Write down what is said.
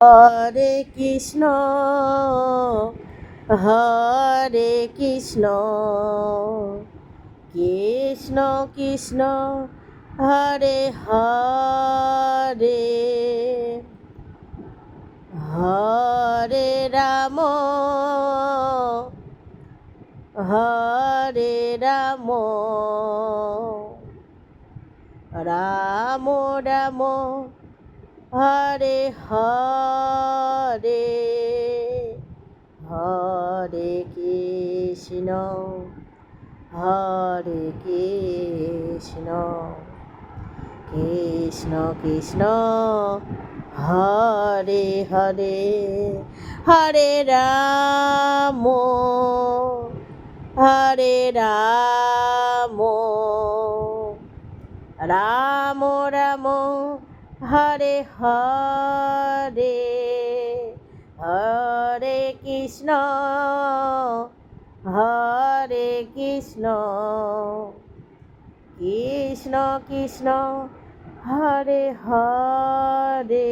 Hare Krishna Hare Krishna Krishna Krishna Hare Hare Hare Ram Hare Ram Ram Ram Hare Hare Hare Krishna Hare Krishna Krishna Krishna Hare Hare Hare Ram Hare Ram Ram Ram Hare Hare Hare Krishna Hare Krishna Krishna Krishna Hare Hare.